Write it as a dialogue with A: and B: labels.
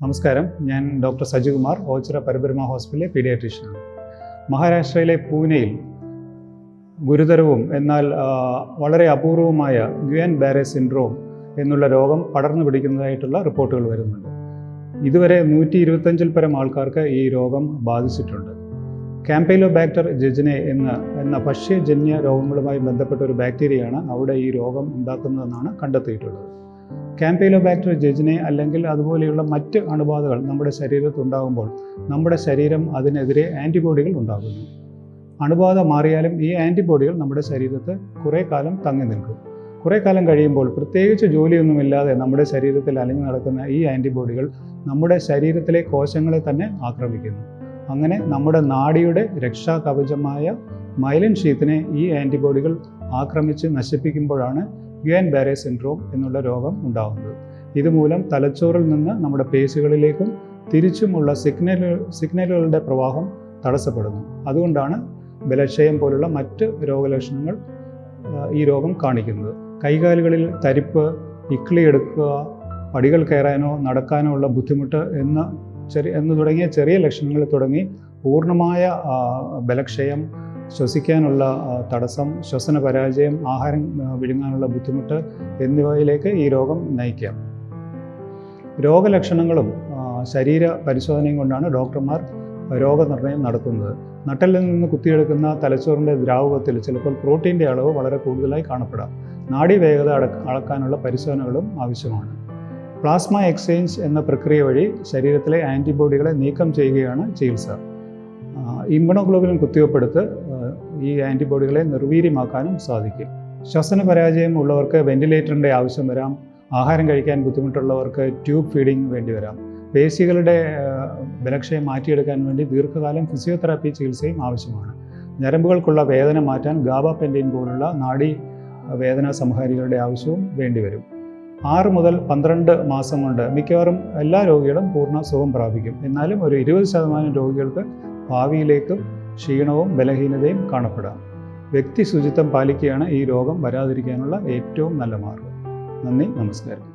A: നമസ്കാരം, ഞാൻ ഡോക്ടർ സജികുമാർ, ഓച്ചിറ പരബ്രഹ്മ ഹോസ്പിറ്റലിലെ പീഡിയാട്രീഷ്യനാണ്. മഹാരാഷ്ട്രയിലെ പൂനെയിൽ ഗുരുതരവും എന്നാൽ വളരെ അപൂർവമായ ഗുയൻ ബാരെ സിൻഡ്രോം എന്നുള്ള രോഗം പടർന്നു പിടിക്കുന്നതായിട്ടുള്ള റിപ്പോർട്ടുകൾ വരുന്നുണ്ട്. ഇതുവരെ 125-ൽ പരം ആൾക്കാർക്ക് ഈ രോഗം ബാധിച്ചിട്ടുണ്ട്. കാമ്പൈലോബാക്ടർ ജെജിനെ എന്ന ഭക്ഷ്യജന്യ രോഗങ്ങളുമായി ബന്ധപ്പെട്ട ഒരു ബാക്ടീരിയയാണ് അവിടെ ഈ രോഗം ഉണ്ടാക്കുന്നതെന്നാണ് കണ്ടെത്തിയിട്ടുള്ളത്. കാമ്പൈലോബാക്ടർ ജെജിനെ അല്ലെങ്കിൽ അതുപോലെയുള്ള മറ്റ് അണുബാധകൾ നമ്മുടെ ശരീരത്തിൽ ഉണ്ടാകുമ്പോൾ നമ്മുടെ ശരീരം അതിനെതിരെ ആൻറ്റിബോഡികൾ ഉണ്ടാകുന്നു. അണുബാധ മാറിയാലും ഈ ആൻറ്റിബോഡികൾ നമ്മുടെ ശരീരത്തിൽ കുറേ കാലം തങ്ങി നിൽക്കും. കുറേ കാലം കഴിയുമ്പോൾ പ്രത്യേകിച്ച് ജോലിയൊന്നുമില്ലാതെ നമ്മുടെ ശരീരത്തിൽ അലഞ്ഞു നടക്കുന്ന ഈ ആൻറ്റിബോഡികൾ നമ്മുടെ ശരീരത്തിലെ കോശങ്ങളെ തന്നെ ആക്രമിക്കുന്നു. അങ്ങനെ നമ്മുടെ നാഡിയുടെ രക്ഷാകവചമായ മൈലിൻ ഷീത്തിനെ ഈ ആൻറ്റിബോഡികൾ ആക്രമിച്ച് നശിപ്പിക്കുമ്പോഴാണ് ഗുയൻ ബാരെ സിൻഡ്രോം എന്നുള്ള രോഗം ഉണ്ടാകുന്നത്. ഇതുമൂലം തലച്ചോറിൽ നിന്ന് നമ്മുടെ പേശികളിലേക്കും തിരിച്ചുമുള്ള സിഗ്നലുകളുടെ പ്രവാഹം തടസ്സപ്പെടുന്നു. അതുകൊണ്ടാണ് ബലക്ഷയം പോലുള്ള മറ്റ് രോഗലക്ഷണങ്ങൾ ഈ രോഗം കാണിക്കുന്നത്. കൈകാലുകളിൽ തരിപ്പ്, ഇക്കിളിയെടുക്കുക, പടികൾ കയറാനോ നടക്കാനോ ഉള്ള ബുദ്ധിമുട്ട് എന്ന് തുടങ്ങിയ ചെറിയ ലക്ഷണങ്ങൾ തുടങ്ങി പൂർണ്ണമായ ബലക്ഷയം, ശ്വസിക്കാനുള്ള തടസ്സം, ശ്വസന പരാജയം, ആഹാരം വിഴുങ്ങാനുള്ള ബുദ്ധിമുട്ട് എന്നിവയിലേക്ക് ഈ രോഗം നയിക്കാം. രോഗലക്ഷണങ്ങളും ശരീര പരിശോധനയും കൊണ്ടാണ് ഡോക്ടർമാർ രോഗനിർണയം നടത്തുന്നത്. നട്ടെല്ലിൽ നിന്ന് കുത്തിയെടുക്കുന്ന തലച്ചോറിൻ്റെ ദ്രാവകത്തിൽ ചിലപ്പോൾ പ്രോട്ടീൻ്റെ അളവ് വളരെ കൂടുതലായി കാണപ്പെടാം. നാഡീവേഗത അളക്കാനുള്ള പരിശോധനകളും ആവശ്യമാണ്. പ്ലാസ്മ എക്സ്ചേഞ്ച് എന്ന പ്രക്രിയ വഴി ശരീരത്തിലെ ആൻറ്റിബോഡികളെ നീക്കം ചെയ്യുകയാണ് ചികിത്സ. ഇമ്മ്യൂണോഗ്ലോബുലിൻ കുത്തിവെപ്പെടുത്ത് ഈ ആൻറ്റിബോഡികളെ നിർവീര്യമാക്കാനും സാധിക്കും. ശ്വസന പരാജയം ഉള്ളവർക്ക് വെന്റിലേറ്ററിൻ്റെ ആവശ്യം വരാം. ആഹാരം കഴിക്കാൻ ബുദ്ധിമുട്ടുള്ളവർക്ക് ട്യൂബ് ഫീഡിംഗ് വേണ്ടി വരാം. പേശികളുടെ ബലക്ഷയം മാറ്റിയെടുക്കാൻ വേണ്ടി ദീർഘകാലം ഫിസിയോതെറാപ്പി ചികിത്സയും ആവശ്യമാണ്. ഞരമ്പുകൾക്കുള്ള വേദന മാറ്റാൻ ഗാബാപെൻറ്റിൻ പോലുള്ള നാഡി വേദന സംഹാരികളുടെ ആവശ്യവും വേണ്ടിവരും. 6 മുതൽ 12 മാസം കൊണ്ട് മിക്കവാറും എല്ലാ രോഗികളും പൂർണ്ണ സുഖം പ്രാപിക്കും. എന്നാലും ഒരു 20% രോഗികൾക്ക് ഭാവിയിലേക്കും ക്ഷീണവും ബലഹീനതയും കാണപ്പെടാം. വ്യക്തി ശുചിത്വം പാലിക്കുകയാണ് ഈ രോഗം വരാതിരിക്കാനുള്ള ഏറ്റവും നല്ല മാർഗം. നന്ദി, നമസ്കാരം.